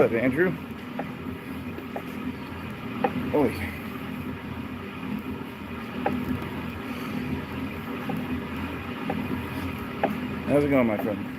up, Andrew? Oi. How's it going, my friend?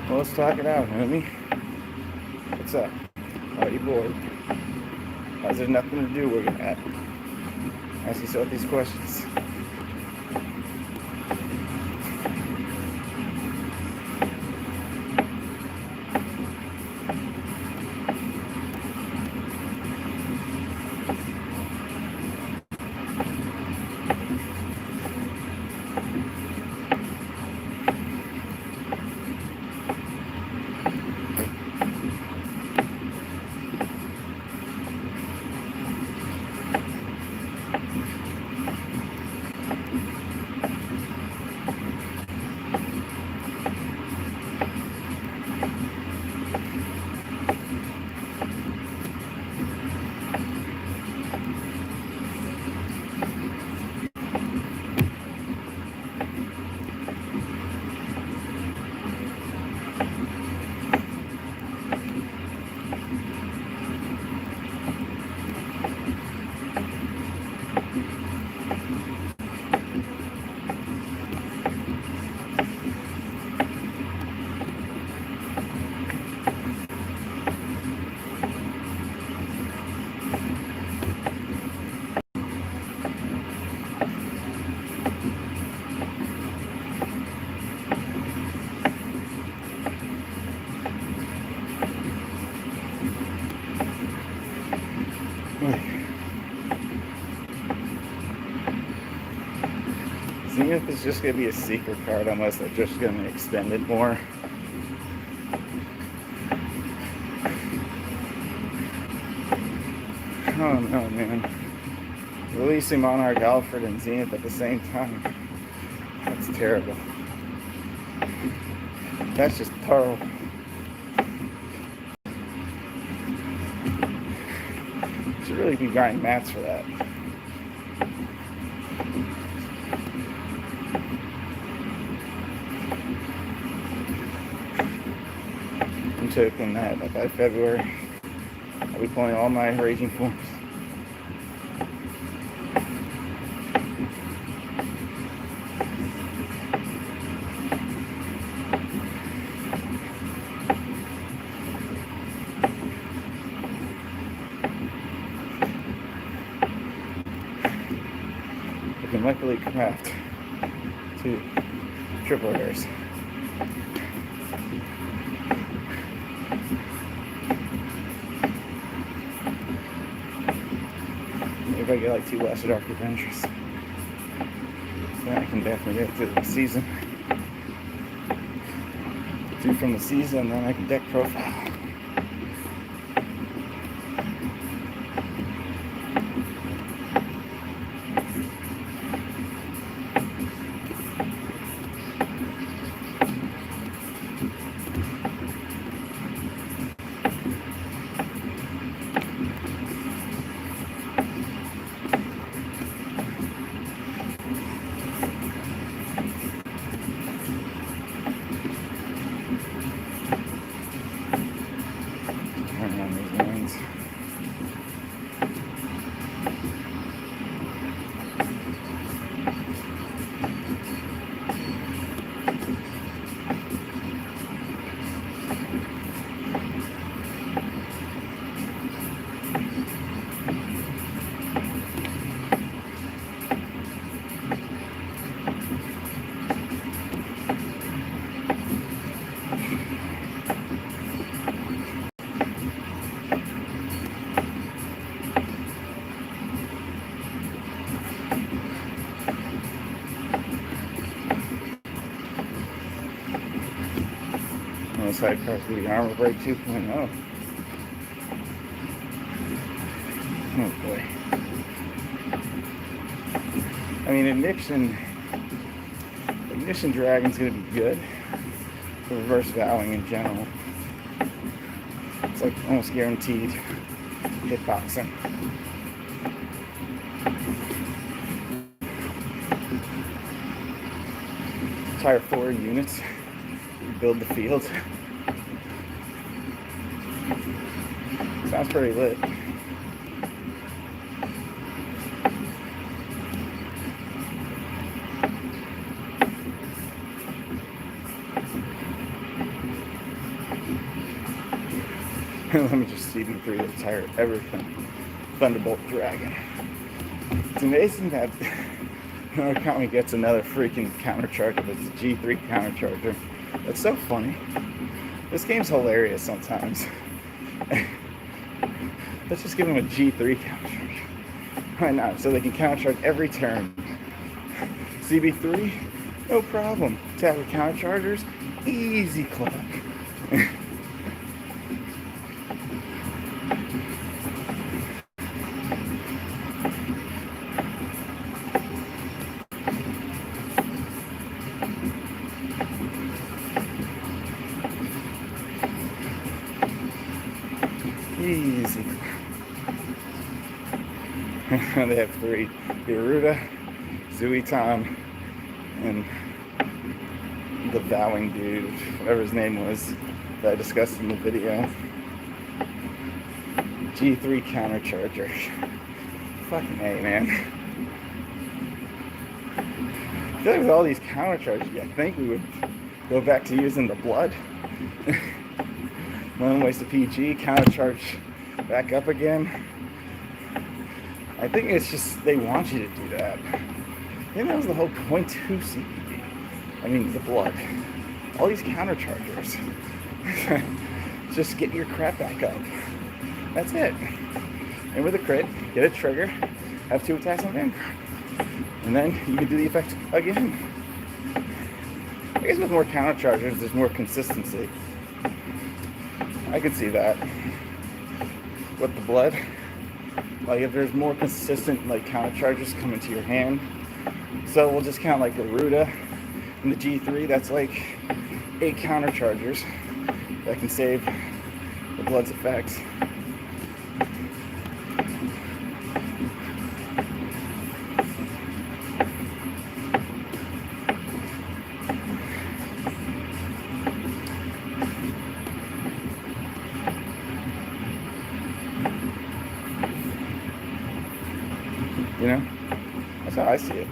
Well, let's talk it out, homie. What's up? Are you bored? Is there nothing to do where you're at? Ask yourself these questions. Seeing if it's just going to be a secret card unless they're just going to extend it more. Oh no, man. Releasing Monarch Alfred and Zenith at the same time. That's terrible. That's just terrible. Should really be grinding mats for that. I'm taking that by February. I'll be pulling all my raging forms. I can luckily craft 2 triple rares. If I get like 2 Lesser Dark Adventures, then I can definitely get through the season. 2 from the season, then I can deck profile. sidecar's gonna be Armor Break 2.0. Oh boy. I mean, Ignition Dragon's gonna be good for reverse vowing in general. It's like almost guaranteed hitboxing. Entire 4 units, build the field. Sounds pretty lit. Let me just CB3 the entire everything. Thunderbolt Dragon. It's amazing that Murakami gets another freaking countercharger. It's a G3 countercharger. That's so funny. This game's hilarious sometimes. Let's just give him a G3 countercharger. Why not? So they can countercharge every turn. CB3, no problem. Tablet counterchargers, easy clock. Easy. They have 3. Garuda, Zuiton, and the vowing dude, whatever his name was, that I discussed in the video. G3 countercharger. Fucking A, man. I feel like with all these counterchargers, I think we would go back to using the blood. One waste of PG, countercharge back up again. I think it's just they want you to do that. I think that was the whole point to CBD. I mean, the blood. All these counterchargers. Just get your crap back up. That's it. And with a crit, get a trigger, have 2 attacks on Vanguard. And then you can do the effect again. I guess with more counterchargers, there's more consistency. I can see that. With the blood, like if there's more consistent like countercharges coming to your hand, so we'll just count like Garuda and the G3. That's like 8 counterchargers that can save the blood's effects. You know? That's how I see it.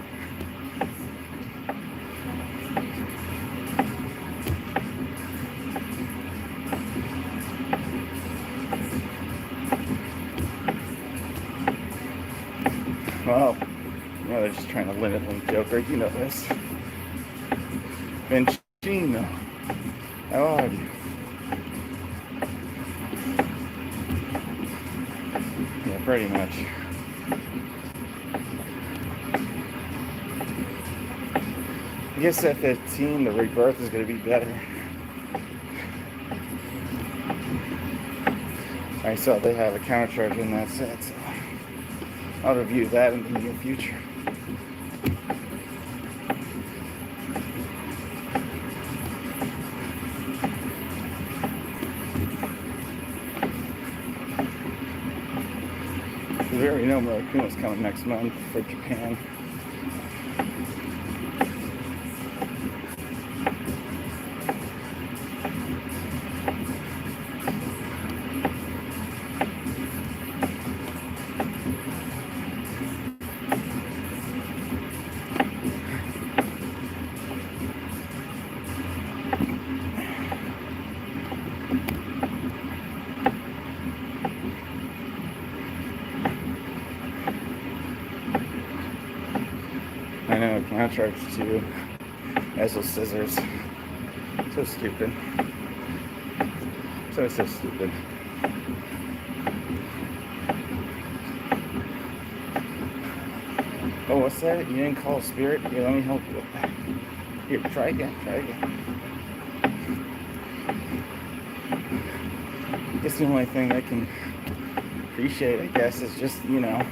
Well, you know, they're just trying to limit Link Joker. You know this. Vincino. How are you? Yeah, pretty much. I guess at 15, the rebirth is going to be better. I saw they have a countercharge in that set, so I'll review that in the near future. We already know Murakumo's coming next month for Japan. I know, countercharge too. As those scissors. So stupid. So stupid. Oh, what's that? You didn't call Spirit? Here, let me help you with that. Here, try again. That's the only thing I can appreciate, I guess, is just, at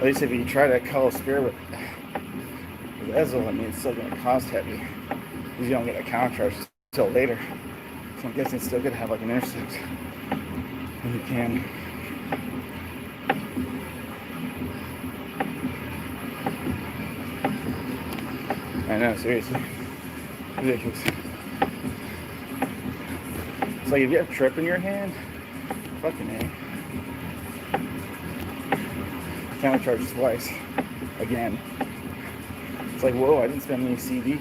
least if you try to call a spare with Ezel, I mean, it's still going to cost heavy because you don't get a counter charge until later. So I'm guessing it's still going to have like an intercept. And you can. I know, seriously. Ridiculous. It's like if you have trip in your hand, fucking A. Counter charge twice. Again. It's like, whoa, I didn't spend any CD.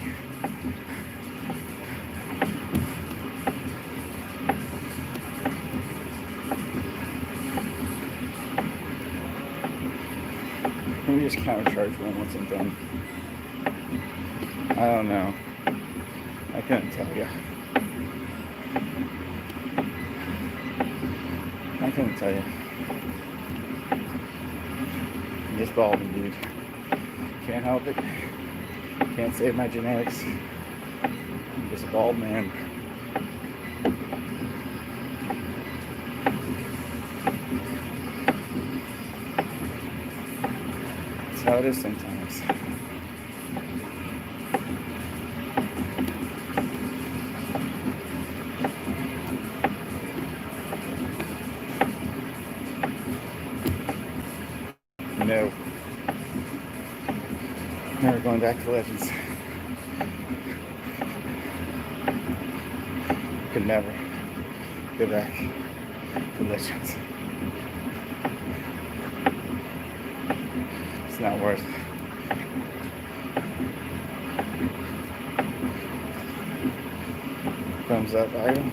Let me just counter charge one once I'm done. I don't know. I couldn't tell you. I couldn't tell you. I'm just balding, dude. Can't help it. Can't save my genetics. I'm just a bald man. That's how it is sometimes. No. Never going back to Legends. Could never go back to Legends. It's not worth it. Thumbs up, item.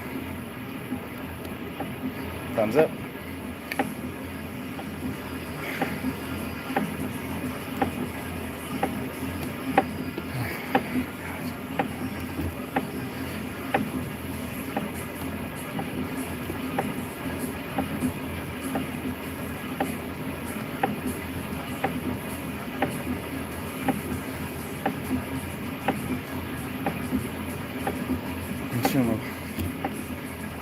Thumbs up.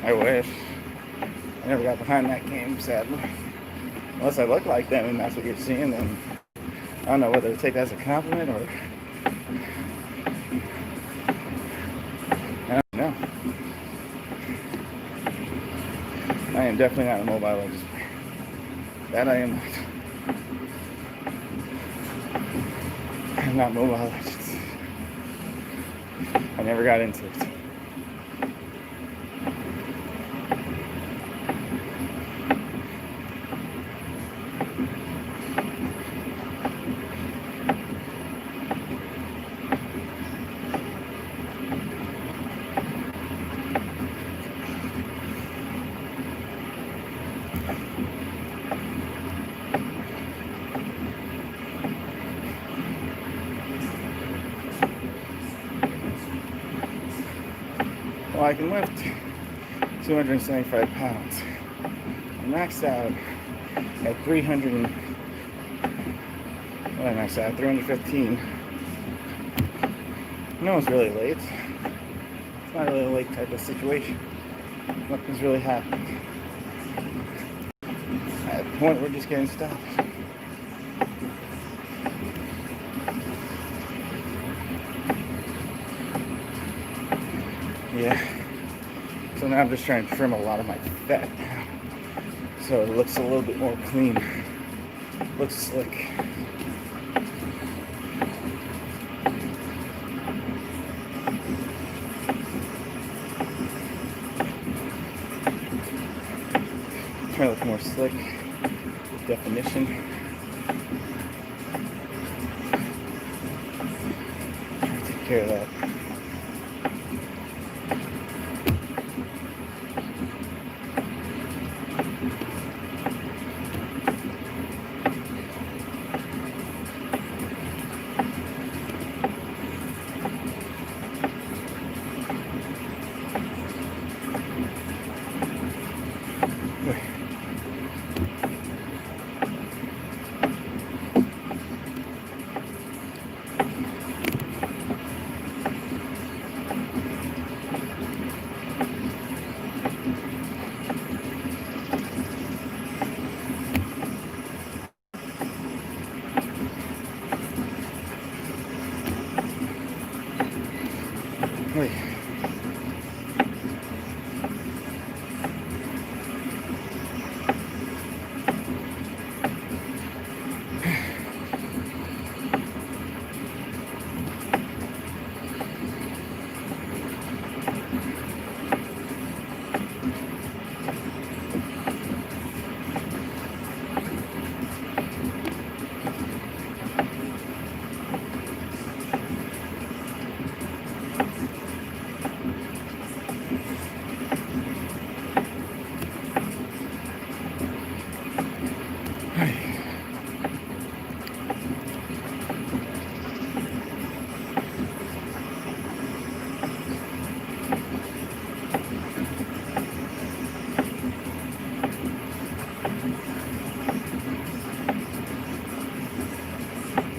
I wish. I never got behind that game, sadly. Unless I look like them and that's what you're seeing, then I don't know whether to take that as a compliment or... I don't know. I am definitely not a Mobile Legends player. That I am not. I'm not Mobile Legends. I never got into it. Well, I can lift 275 pounds. I maxed out at 300 and... What did I max out? 315. No one's really late. It's not really a late type of situation. Nothing's really happened. At the point, we're just getting stopped. Yeah. So now I'm just trying to trim a lot of my fat now, so it looks a little bit more clean. Looks slick. Trying to look more slick. Definition. Take care of that.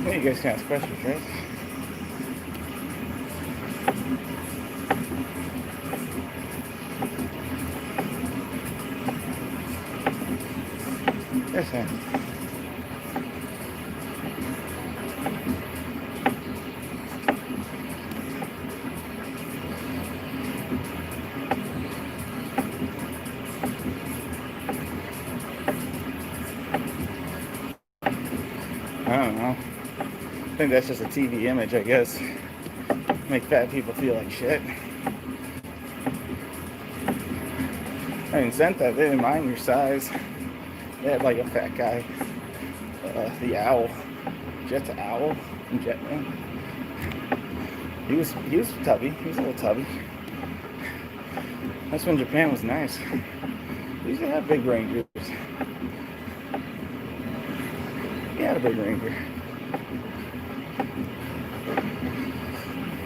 You guys can ask questions, right? Yes, ma'am. I don't know. I think that's just a TV image, I guess. Make fat people feel like shit. I mean, Zenta, they didn't mind your size. They had like a fat guy. The owl. Jet's owl from Jetman. He was tubby. He was a little tubby. That's when Japan was nice. They used to have big rangers. He had a big ranger.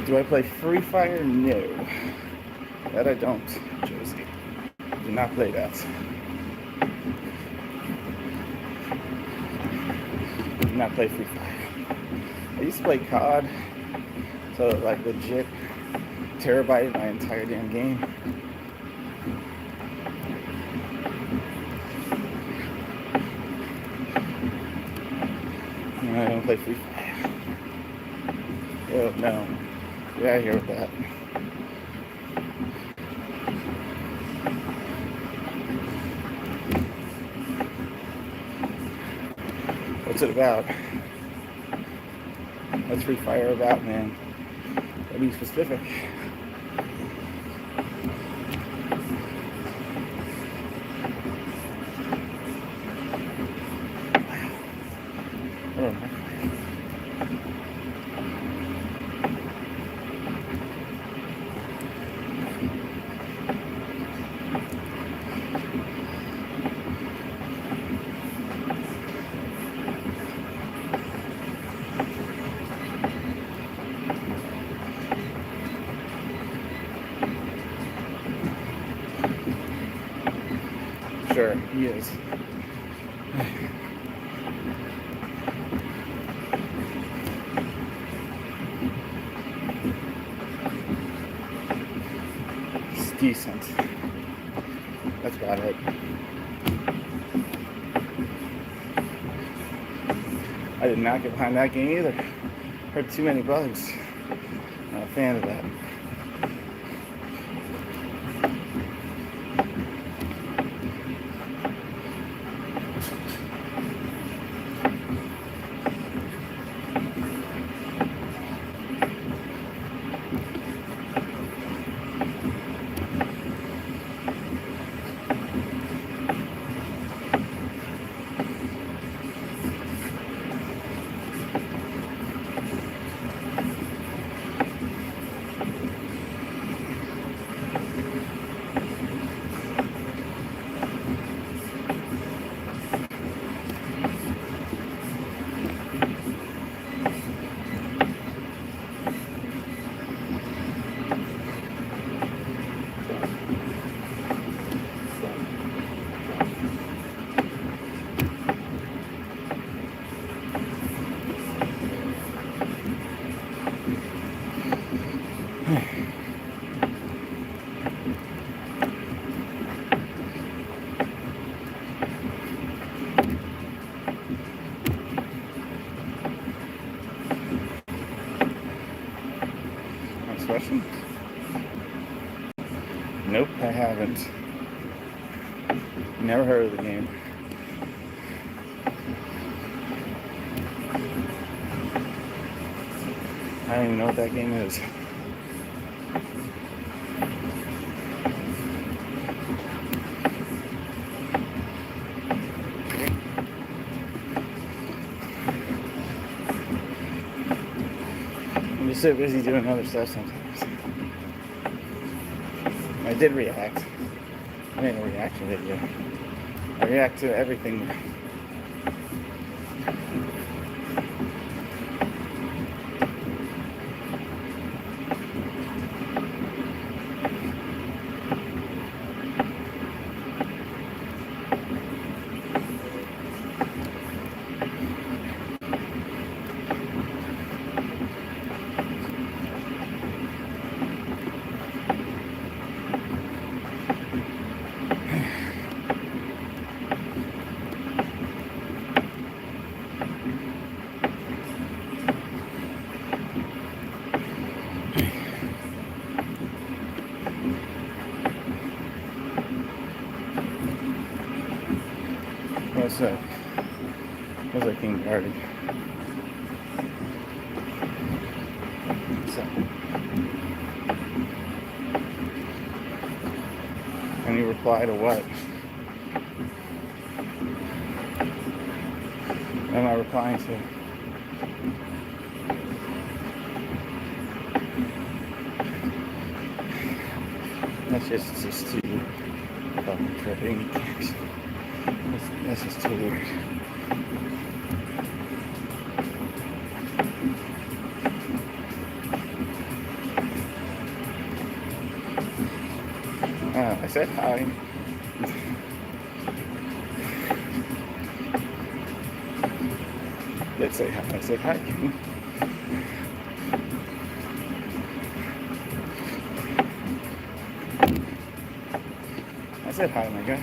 Do I play Free Fire? No. That I don't, Josie. Do not play that. Do not play Free Fire. I used to play COD, so like legit terabyted my entire damn game. No, I don't play Free Fire. Oh no. Get out of here with that. What's it about? What's Free Fire about, man? Gotta be specific. Oh. Sure, he is. It's decent. That's about it. I did not get behind that game either. Heard too many bugs. Not a fan of that. Next question? Nope, I haven't. Never heard of the game. I don't even know what that game is. so busy doing other stuff sometimes. I did react. I made a reaction video. I react to everything. What's that? What's that King Garden? So, and you reply to what? What am I replying to? That's just too fucking tripping. That's just too weird. I said hi. Let's say hi. I said hi. I said hi, my guy.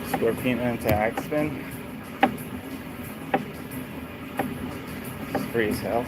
Scorpion into Axman. It's free as hell.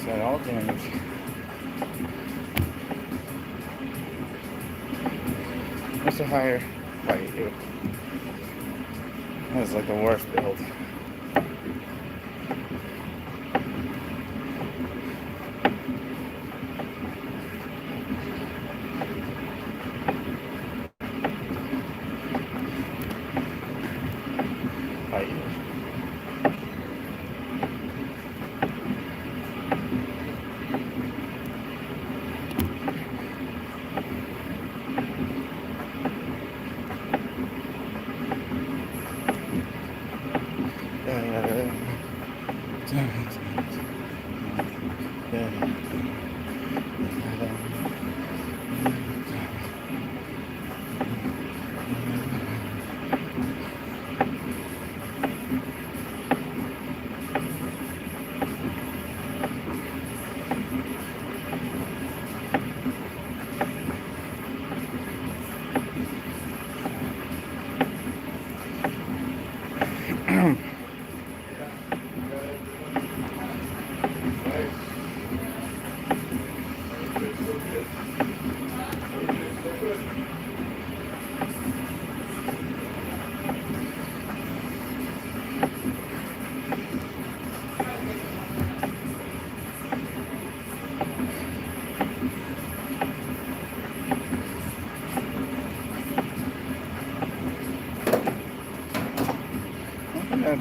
At all damage. Mr. Higher, fight you. That was like the worst build. Fight you.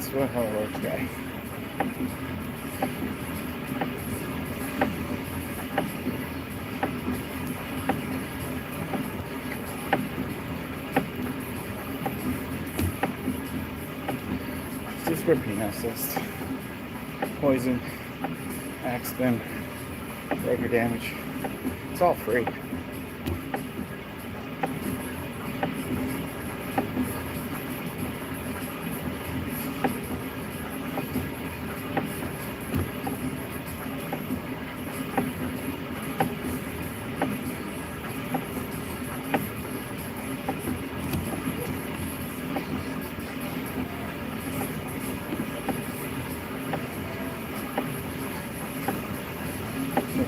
That's what how it works, guy. Just for peanut cyst, poison, accident, breaker damage. It's all free.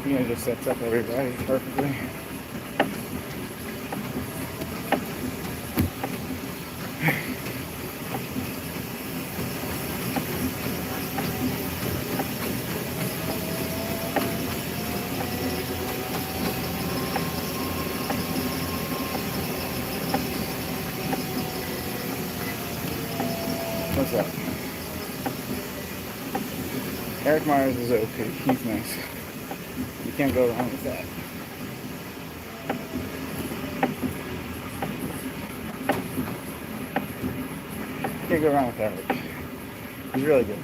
It just sets up everybody perfectly. What's up? Eric Myers is okay. He's nice. You can't go wrong with that. You can't go wrong with Eric. He's really good.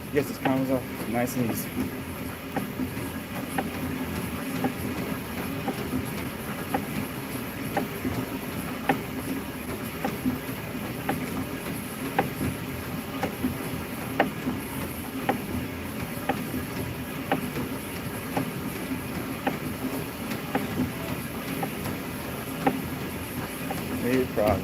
He gets his combos off nice and easy. No problem.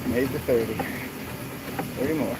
Made the 30. 30 more.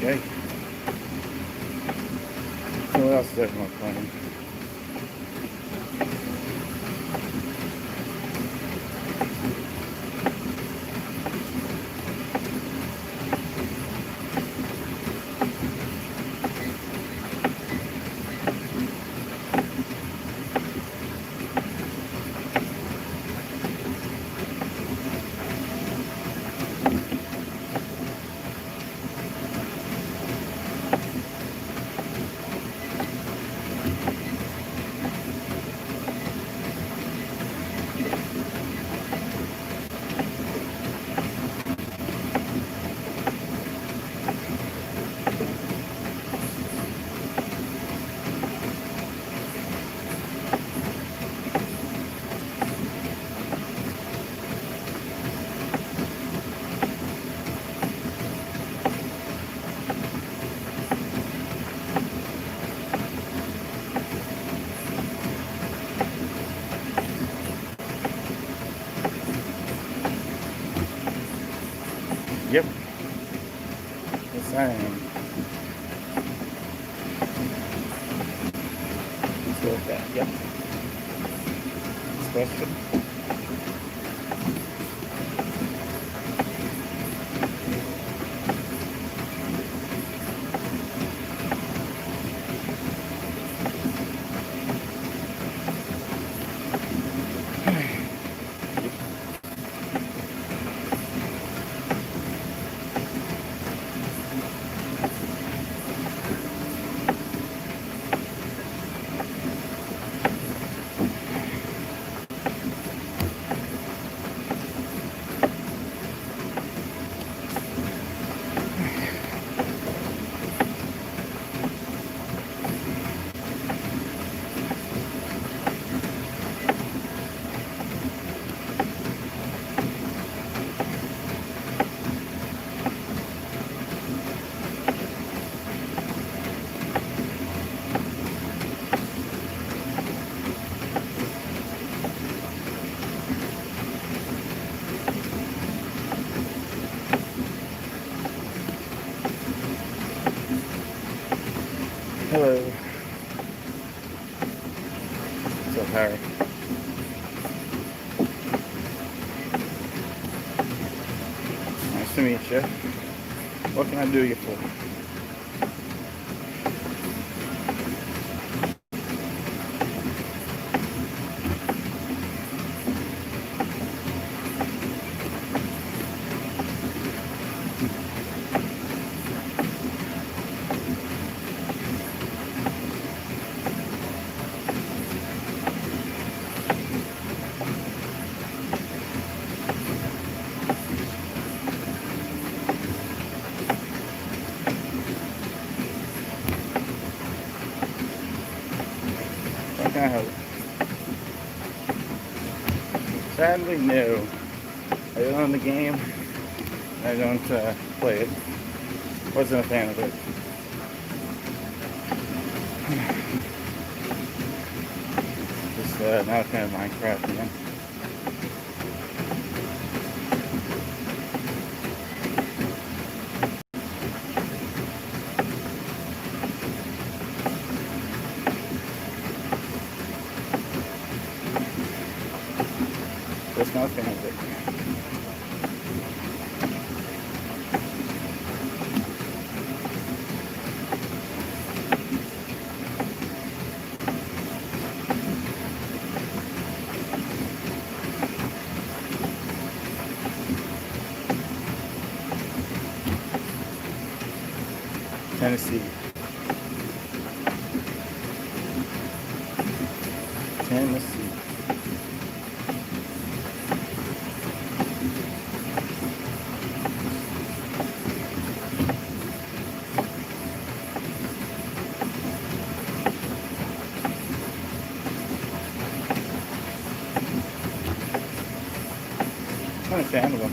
Okay. So what else is everyone playing? Yep. Yes, I am. Let's go with that. Yep. Next question. Hello. What's up, Harry? Nice to meet you. What can I do you for? What can I help? Sadly, no. I don't own the game. I don't play it. Wasn't a fan of it. Just not a fan of Minecraft, you know? Just not a fan of it. Tennessee. Tennessee. Understandable.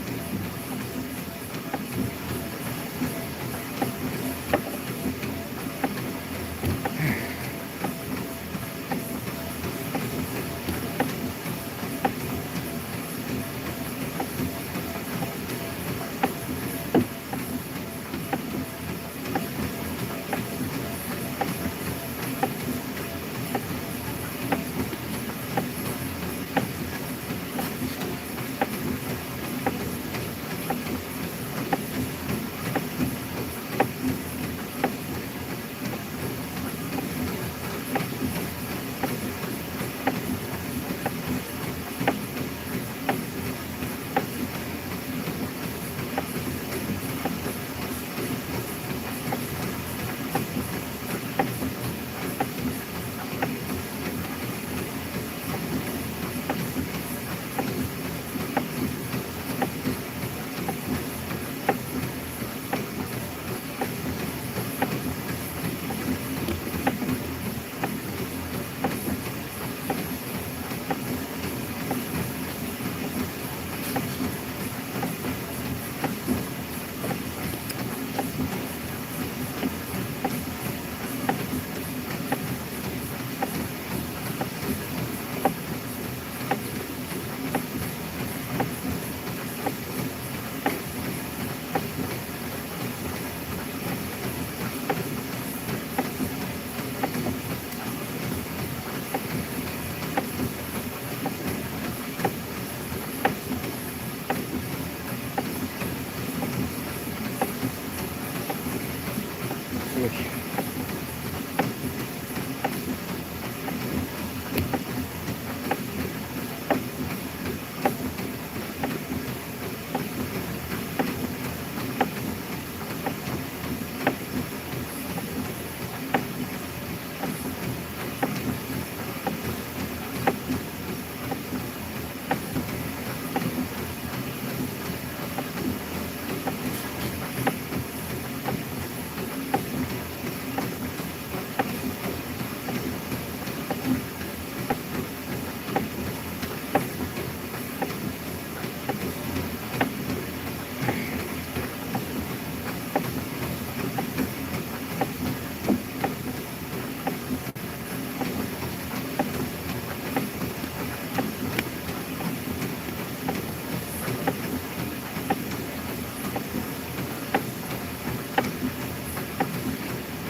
week.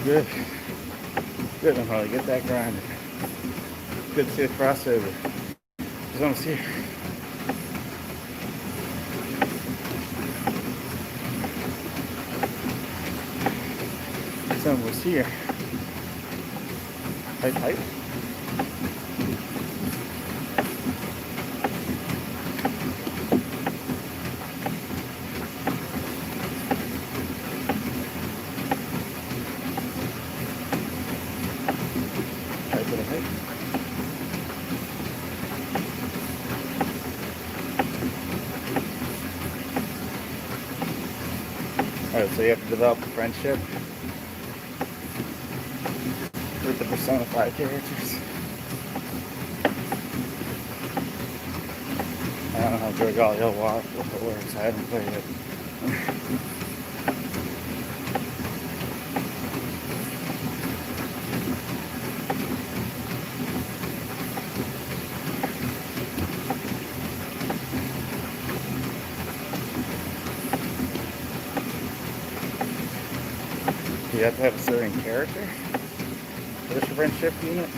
Good. Good, I'm probably get that grinding. Good to see the crossover. It's almost here. It's almost here. Tight, tight. Alright, so you have to develop a friendship with the Persona 5 characters. I don't know how Dragalia works, I haven't played it. You have to have a certain character for this friendship unit.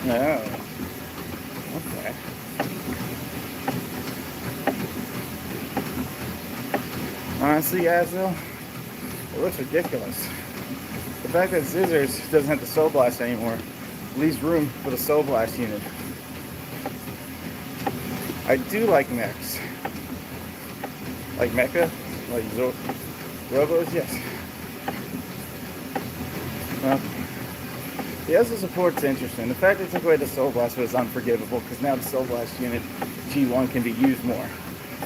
No. Okay. Honestly, guys, though, it looks ridiculous. The fact that Scissors doesn't have the Soul Blast anymore leaves room for the Soul Blast unit. I do like mechs. Like Mecha? Like Robos? Yes. Well, the Ezel support's interesting. The fact they took away the Soul Blast was unforgivable because now the Soul Blast unit G1 can be used more.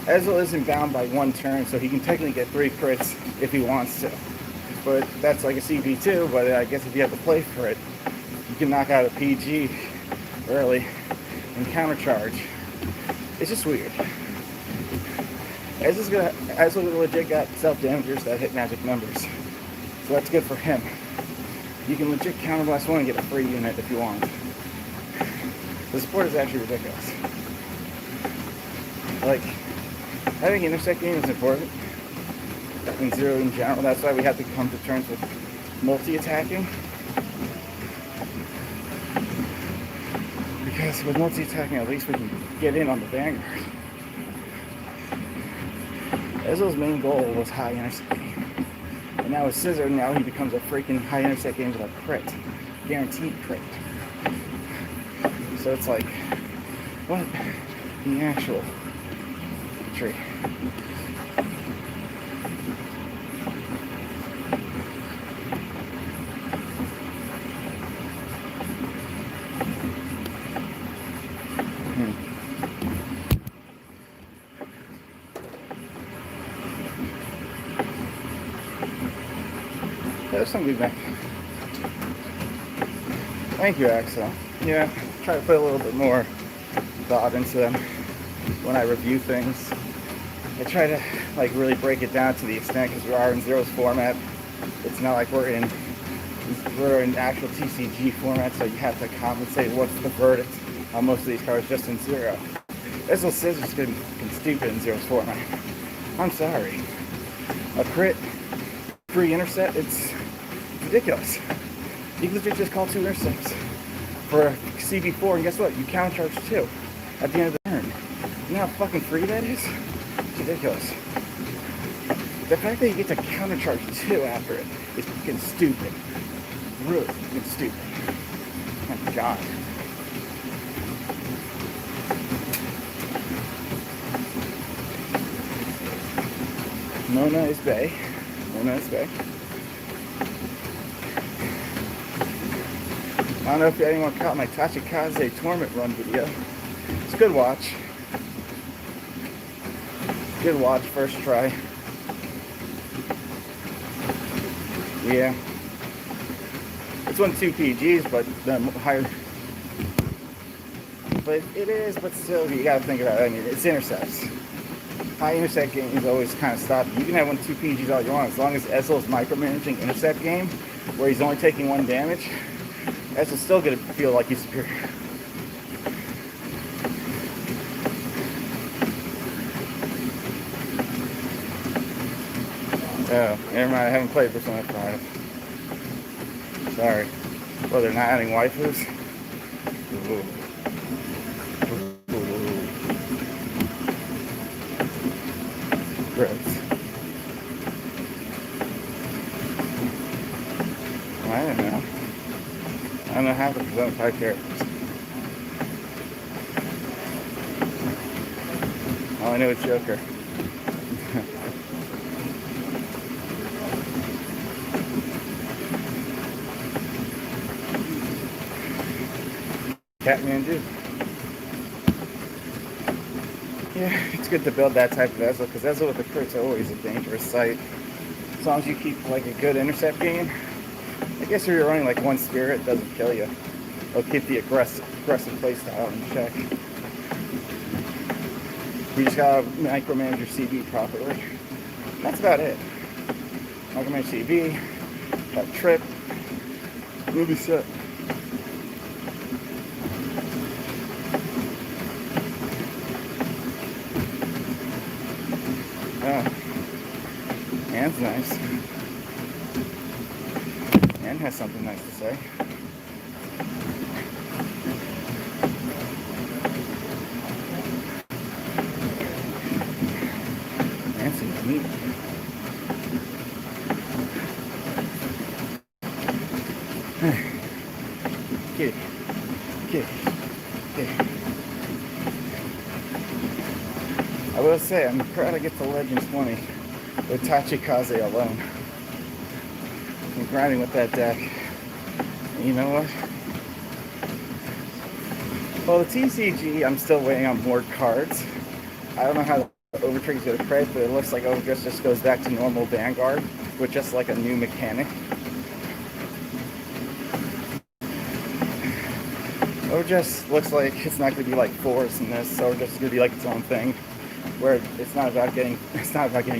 Ezel isn't bound by one turn, so he can technically get 3 crits if he wants to. But that's like a CP2, but I guess if you have to play for it, you can knock out a PG early and countercharge. It's just weird. Ezel legit got self-damagers that hit magic numbers. So that's good for him. You can legit counterblast one and get a free unit if you want. The support is actually ridiculous. Like, having intersect game is important in Zero in general. That's why we have to come to terms with multi-attacking. Because with multi-attacking, at least we can get in on the Vanguard. Ezel's main goal was high intersect game. And now with Scissor, now he becomes a freaking high intersect game with a crit. Guaranteed crit. So it's like, what the actual tree? there's some good back. Thank you, Axel. Yeah, try to put a little bit more thought into them when I review things. I try to like really break it down to the extent because we are in Zero's format. It's not like we're in actual TCG format, so you have to compensate what's the verdict on most of these cards just in Zero. This was Scissors getting stupid in Zero's format. I'm sorry. A crit, free intercept, it's ridiculous. You can legit just call 2 intercepts for a CB4, and guess what? You counter charge 2 at the end of the turn. You know how fucking free that is? It's ridiculous. The fact that you get to counter charge 2 after it is fucking stupid. Really fucking stupid. Oh my god. Mona is Bay. Mona is Bay. I don't know if anyone caught my Tachikaze tournament run video. It's a good watch. Good watch, first try. Yeah. It's won 2 PGs, but the higher. But it is, but still, you gotta think about it. I mean, it's intercepts. High intercept games always kind of stop you. You can have 1-2 PGs all you want, as long as Ezel is micromanaging intercept game, where he's only taking 1 damage. Ezel's still gonna feel like he's superior. Oh, never mind. I haven't played Persona 5. Sorry. Well, they're not adding waifus. Ooh. Gross. I don't know. I don't know how to present 5 characters. All I know is Joker. Catmandu. Yeah, it's good to build that type of Ezel, because Ezel with the crit's always a dangerous sight. As long as you keep like a good intercept game, I guess if you're running like 1 spirit, it doesn't kill you. It'll keep the aggressive playstyle in check. You just gotta micromanage your CB properly. That's about it. Micromanage CB, got trip, movie set. Oh, Anne's nice. Anne has something nice to say. Anne seems neat. Kitty. Kitty. Kitty. I will say, I'm proud to get to Legend 20 with Tachikaze alone. I'm grinding with that deck. And you know what? Well, the TCG, I'm still waiting on more cards. I don't know how the Overtrigger is going to credit, but it looks like Overdress just goes back to normal Vanguard with just like a new mechanic. Overdress looks like it's not going to be like Force in this, so Overdress is going to be like its own thing, where it's not about getting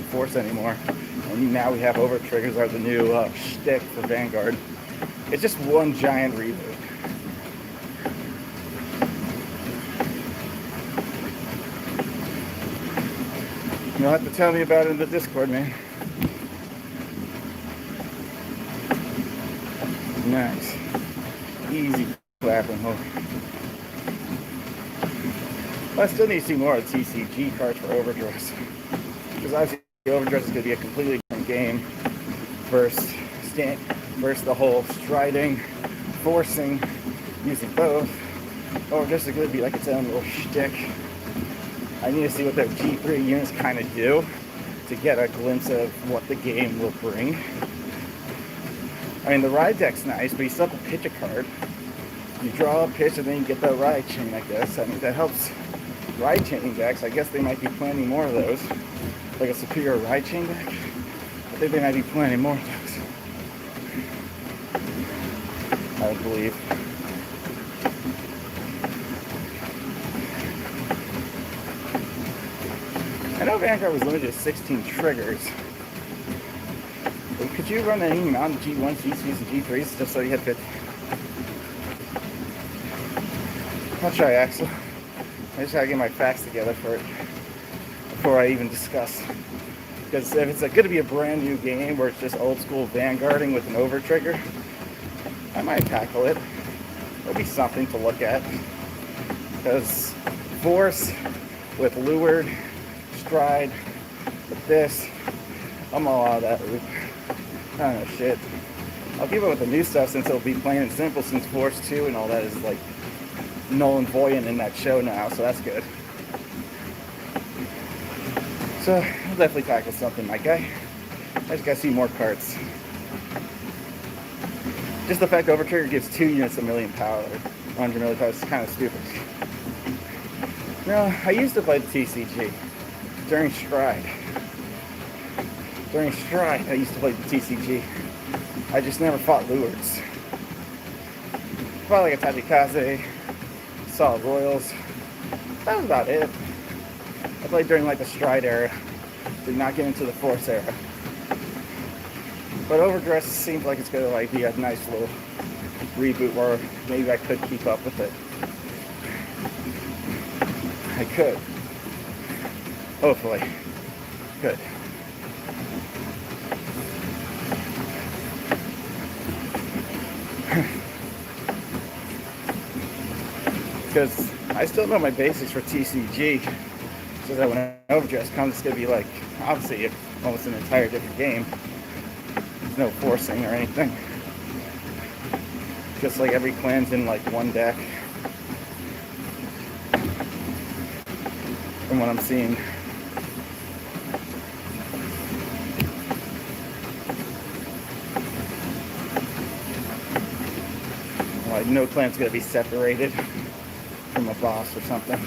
Force anymore. And now we have Overtriggers are the new shtick for Vanguard. It's just one giant reboot. You'll have to tell me about it in the Discord, man. Nice. Easy clapping hole. But I still need to see more of the TCG cards for Overdress. Because obviously Overdress is going to be a completely different game versus the whole striding, forcing, using both. Overdress is going to be like its own little shtick. I need to see what their G3 units kind of do to get a glimpse of what the game will bring. I mean, the ride deck's nice, but you still have to pitch a card. You draw a pitch and then you get the ride chain, I guess. I mean, that helps ride chain decks. I guess they might be planning more of those. Like a superior ride chain deck. I think they might be planning more of those. I would believe. I know Vanguard was limited to 16 triggers. But could you run any amount of G1s, G2s, and G3s just so you had 50? I'll try, Axel. I just gotta get my facts together for it before I even discuss. Because if it's going to be a brand new game where it's just old school vanguarding with an over trigger, I might tackle it. It'll be something to look at. Because force with leeward, stride, with this, I'm all out of that loop. I don't know shit. I'll keep up with the new stuff since it'll be plain and simple, since Force 2 and all that is like null and void in that show now, so that's good. So I'll definitely tackle something, my guy. I just gotta see more carts. Just the fact Overtrigger gives 2 units a million power, 100 million power, is kind of stupid. No, I used to play the TCG during Stride. During Stride, I used to play the TCG. I just never fought Lewards. Fought like a Tajikaze, saw Royals. That was about it. I played during like the Stride era. Did not get into the Force era. But Overdress seems like it's gonna like be a nice little reboot where maybe I could keep up with it. I could. Hopefully. Good. Because I still know my basics for TCG, so that when Overdress comes, it's going to be like, obviously, almost an entire different game. There's no forcing or anything. Just like every clan's in like one deck. From what I'm seeing. Like no clan's going to be separated from a boss or something.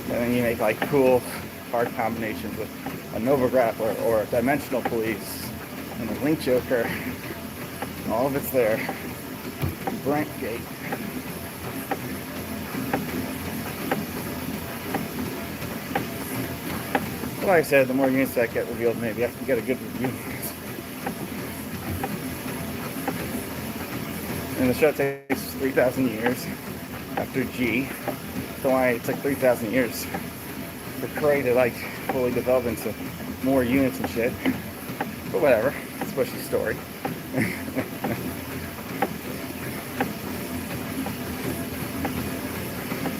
And then you make like cool card combinations with a Nova Grappler or a Dimensional Police and a Link Joker. All of it's there. Brent Gate. Like I said, the more units that get revealed, maybe I can get a good review. And the show takes 3,000 years after G. So why it took 3,000 years for Cray to like fully develop into more units and shit. But whatever, it's Bushy's story.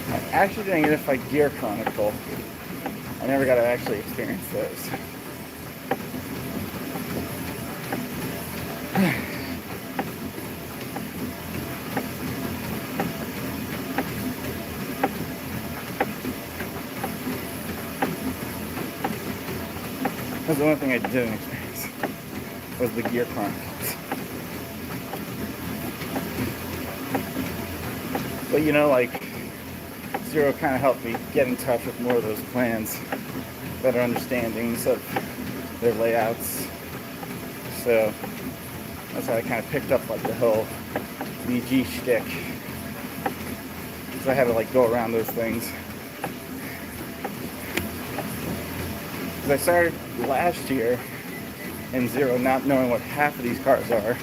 I actually didn't get it by Gear Chronicle. I never got to actually experience those. That's the only thing I didn't experience was the Gear Chronicles. But you know, like, Zero kind of helped me get in touch with more of those plans, better understandings of their layouts. So that's how I kind of picked up like the whole VG shtick. Because I had to like go around those things. Because I started last year in Zero not knowing what half of these cards are.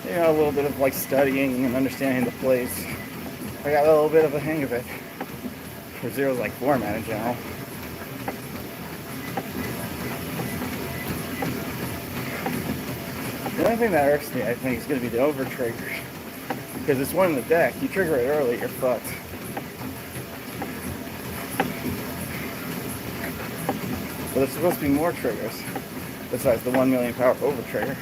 You know, a little bit of like studying and understanding the plays. I got a little bit of a hang of it. For Zero's like format in general. The only thing that irks me, I think, is going to be the over trigger. Because it's one in the deck. You trigger it early, you're fucked. But there's supposed to be more triggers besides the 1 million power over trigger.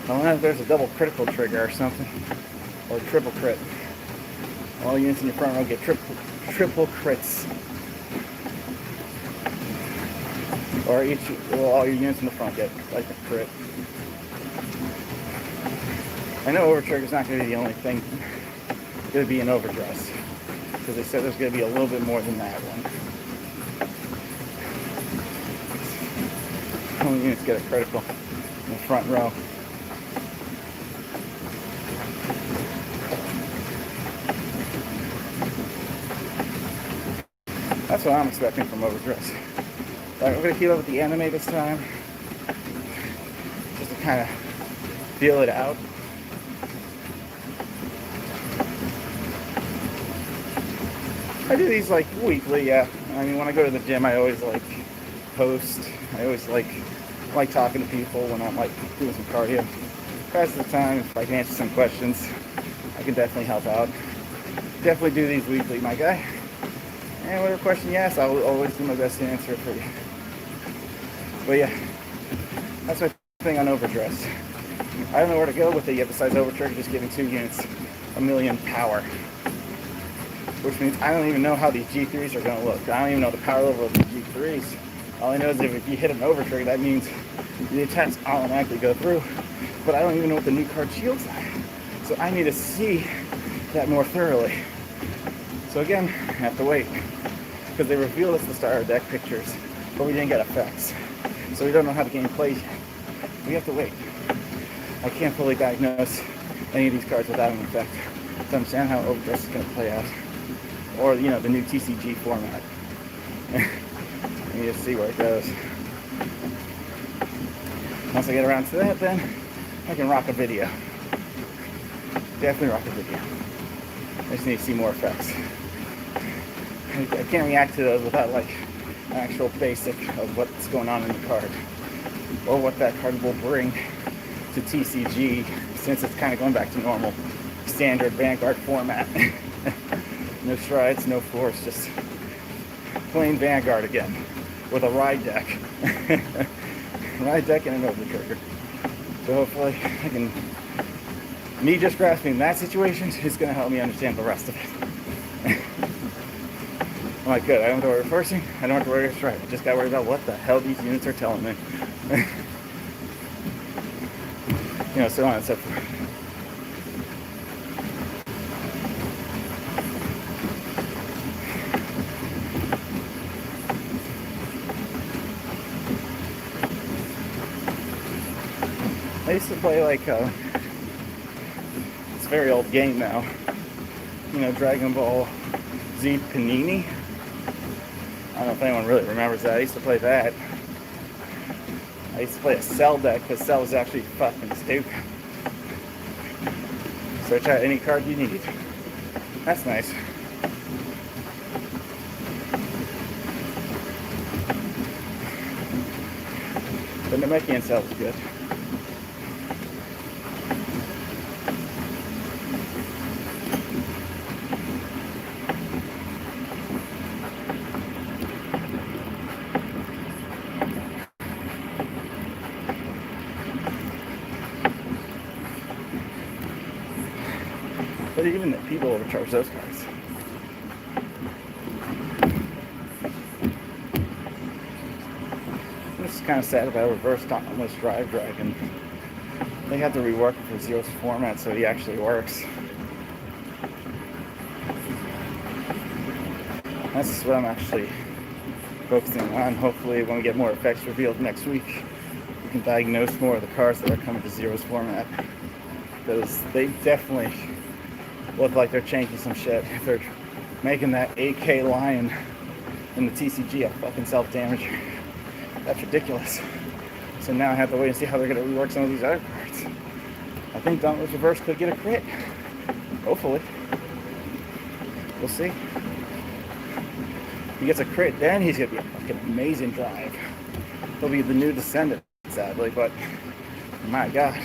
I don't know if there's a double critical trigger or something. Or triple crit. All units in your front row get triple crits. Or all your units in the front get like a crit. I know Overtrigger is not going to be the only thing. It's going to be an Overdress. Because they said there's going to be a little bit more than that one. How many units get a critical in the front row? That's what I'm expecting from Overdress. Like, we're gonna keep up with the anime this time, just to kind of feel it out. I do these like weekly, yeah. I mean, when I go to the gym, I always like post. I always like talking to people when I'm like doing some cardio. Rest of the time, if I can answer some questions, I can definitely help out. Definitely do these weekly, my guy. And whatever question you ask, I'll always do my best to answer it for you. But yeah, that's my thing on Overdress. I don't know where to go with it yet besides Overtrigger just giving 2 units, 1,000,000 power. Which means I don't even know how these G3s are going to look. I don't even know the power level of the G3s. All I know is if you hit an Overtrigger, that means the attacks automatically go through. But I don't even know what the new card shields are. So I need to see that more thoroughly. So again, I have to wait. Because they revealed us the starter deck pictures, but we didn't get effects. So we don't know how the game plays yet. We have to wait. I can't fully diagnose any of these cards without an effect to understand how Overdress is going to play out. Or, you know, the new TCG format. I need to see where it goes. Once I get around to that, then I can rock a video. Definitely rock a video. I just need to see more effects. I can't react to those without like an actual basic of what's going on in the card. Or what that card will bring to TCG, since it's kind of going back to normal standard Vanguard format. No strides, no force, just plain Vanguard again with a ride deck. Ride deck and an Overtrigger. So hopefully I can, me just grasping that situation is going to help me understand the rest of it. I'm like, good, I don't have to worry about forcing, I don't have to worry about stride. I just got to worry about what the hell these units are telling me. You know, so on and so forth. I used to play like it's a very old game now. You know, Dragon Ball Z Panini. I don't know if anyone really remembers that. I used to play that. I used to play a Cell deck because Cell was actually fucking stupid. Search out any card you need. That's nice. The Namekian Cell is good. But even the people overcharge those cards. This is kind of sad about Reverse Dauntless Drive Dragon. They have to rework it for Zero's format so he actually works. That's what I'm actually focusing on. Hopefully when we get more effects revealed next week, we can diagnose more of the cards that are coming to Zero's format. Because they definitely look like they're changing some shit. If they're making that AK Lion in the TCG a fucking self-damage, that's ridiculous. So now I have to wait and see how they're going to rework some of these other cards. I think Dauntless Reverse could get a crit. Hopefully. We'll see. If he gets a crit, then he's going to be a fucking amazing drive. He'll be the new Descendant, sadly, but my god,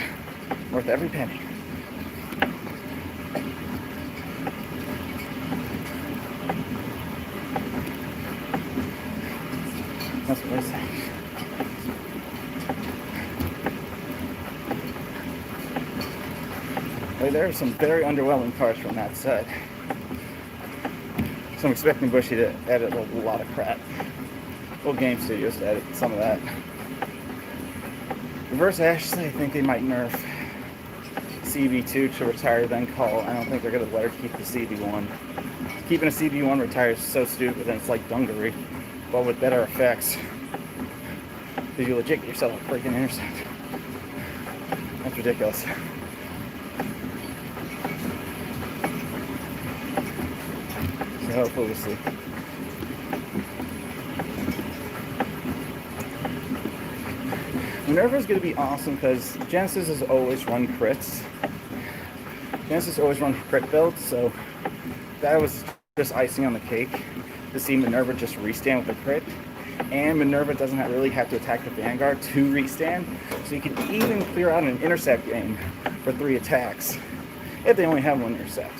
worth every penny. That's what I say. Like, there are some very underwhelming cards from that set. So I'm expecting Bushy to edit a lot of crap. Well, Game Studios to edit some of that. Reverse Ashley, I think they might nerf CB2 to retire, then call. I don't think they're going to let her keep the CB1. Keeping a CB1 retired is so stupid, and it's like dungaree, but with better effects. Because you legit get yourself a freaking intercept. That's ridiculous. So hopefully we'll see. Minerva is going to be awesome because Genesis has always run crits. Genesis always run crit builds, so that was just icing on the cake to see Minerva just restand with a crit. And Minerva doesn't really have to attack the Vanguard to restand, so you can even clear out an intercept game for 3 attacks if they only have 1 intercept.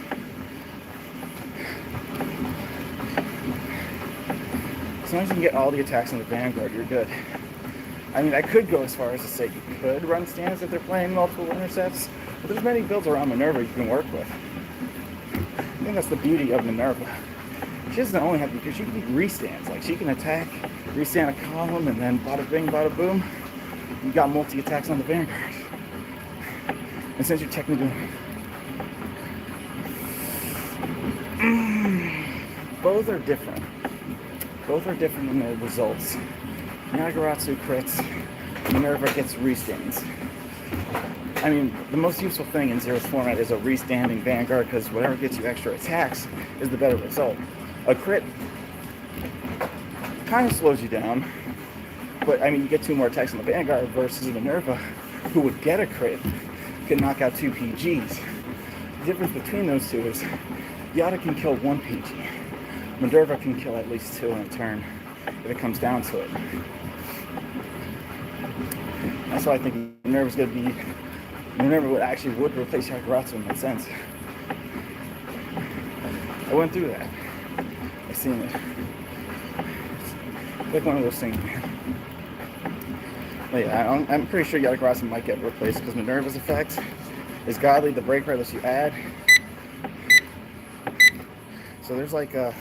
As long as you can get all the attacks on the Vanguard, you're good. I mean, I could go as far as to say you could run stands if they're playing multiple intercepts, but there's many builds around Minerva you can work with. I think that's the beauty of Minerva. She doesn't only have, because she can do restands. Like, she can attack, restand a column, and then bada bing, bada boom. You got multi-attacks on the Vanguard. And since you're technically both are different. Both are different in their results. Yagarasu crits, Minerva gets restands. I mean, the most useful thing in Zero's format is a restanding Vanguard, because whatever gets you extra attacks is the better result. A crit kind of slows you down, but I mean, you get 2 more attacks on the Vanguard versus Minerva, who would get a crit, can knock out 2 PGs. The difference between those two is Yada can kill 1 PG. Minerva can kill at least 2 in a turn if it comes down to it. That's why I think Minerva's going to be. Minerva would replace Yagarasu in that sense. I went through that. I've seen it. It's like one of those things, man. But yeah, I'm pretty sure Yagarasu might get replaced because Minerva's effect is godly. The break rate lets you add. So there's like a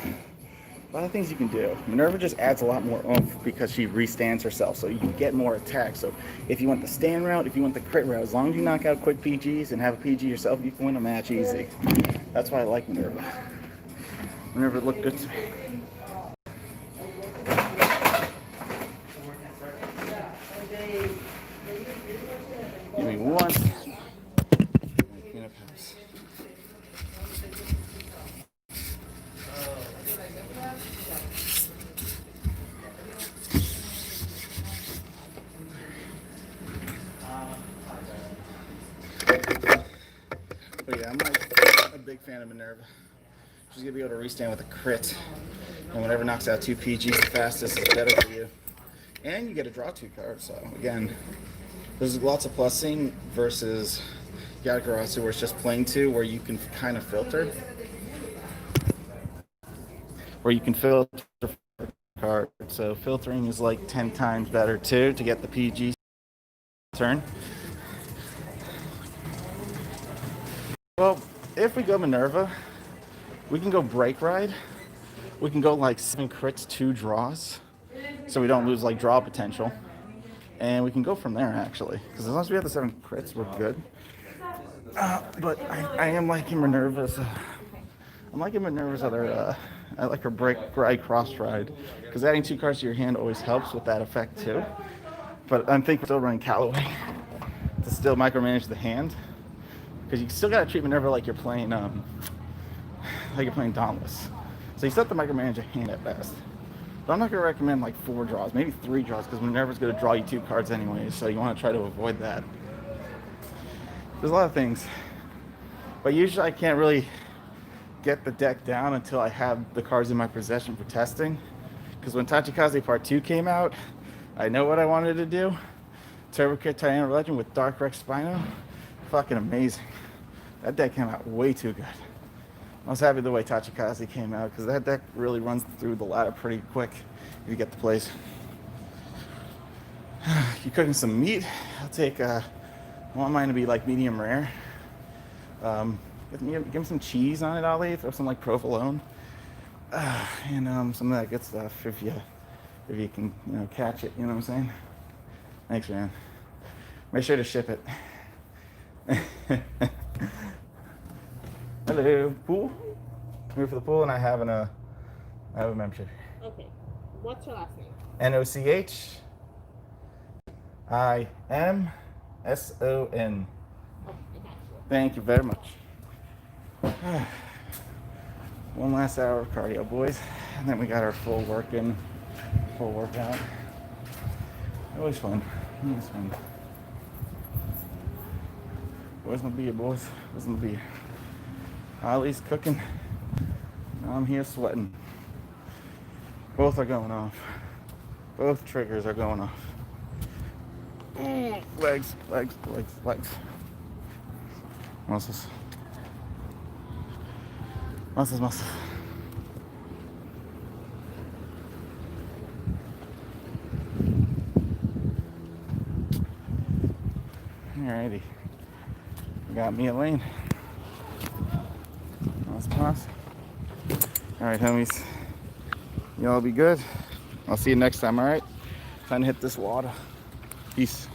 lot of things you can do. Minerva just adds a lot more oomph because she restands herself, so you can get more attacks. So if you want the stand route, if you want the crit route, as long as you knock out quick PGs and have a PG yourself, you can win a match easy. That's why I like Minerva. Minerva looked good to me. Give me one. But yeah, I'm like a big fan of Minerva. She's gonna be able to restand with a crit, and whatever knocks out 2 PGs the fastest is better for you. And you get to draw 2 cards. So again, there's lots of plusing versus Yagarasu, where it's just playing 2, where you can kind of filter. Where you can filter for cards. So filtering is like 10 times better too to get the PG turn. Well, if we go Minerva, we can go Break Ride. We can go like 7 crits, 2 draws, so we don't lose like draw potential. And we can go from there actually, because as long as we have the 7 crits, we're good. But I am liking Minerva's. I'm liking Minerva's other. I like her Break Ride, Cross Ride, because adding 2 cards to your hand always helps with that effect too. But I'm thinking we're still running Callaway to still micromanage the hand. Because you still gotta treat Minerva like you're playing Dauntless. So you still have to micromanage a hand at best. But I'm not gonna recommend like 4 draws, maybe 3 draws, because Minerva's gonna draw you 2 cards anyway, so you wanna try to avoid that. There's a lot of things. But usually I can't really get the deck down until I have the cards in my possession for testing. Because when Tachikaze Part 2 came out, I know what I wanted to do. Turbo Kid Tyranitar Legend with Dark Rex Spino. Fucking amazing. That deck came out way too good. I was happy the way Tachikaze came out, because that deck really runs through the ladder pretty quick if you get the plays. You're cooking some meat. I'll take, I want mine to be like medium rare. Give me some cheese on it, Ollie. Throw some like provolone. And some of that good stuff if you can, catch it, you know what I'm saying? Thanks, man. Make sure to ship it. Hello, pool. I'm here for the pool, and I have a membership. Okay. What's your last name? NOCHIMSON. Okay, Thank you very much. One last hour of cardio, boys, and then we got our full workout. Always fun. This one. Where's my beer, boys? Where's my beer? Ollie's cooking. I'm here sweating. Both are going off. Both triggers are going off. Ooh, legs. Muscles. Muscles. Alrighty. Got me a lane. That's pass. Alright, homies. Y'all be good. I'll see you next time, alright? Time to hit this water. Peace.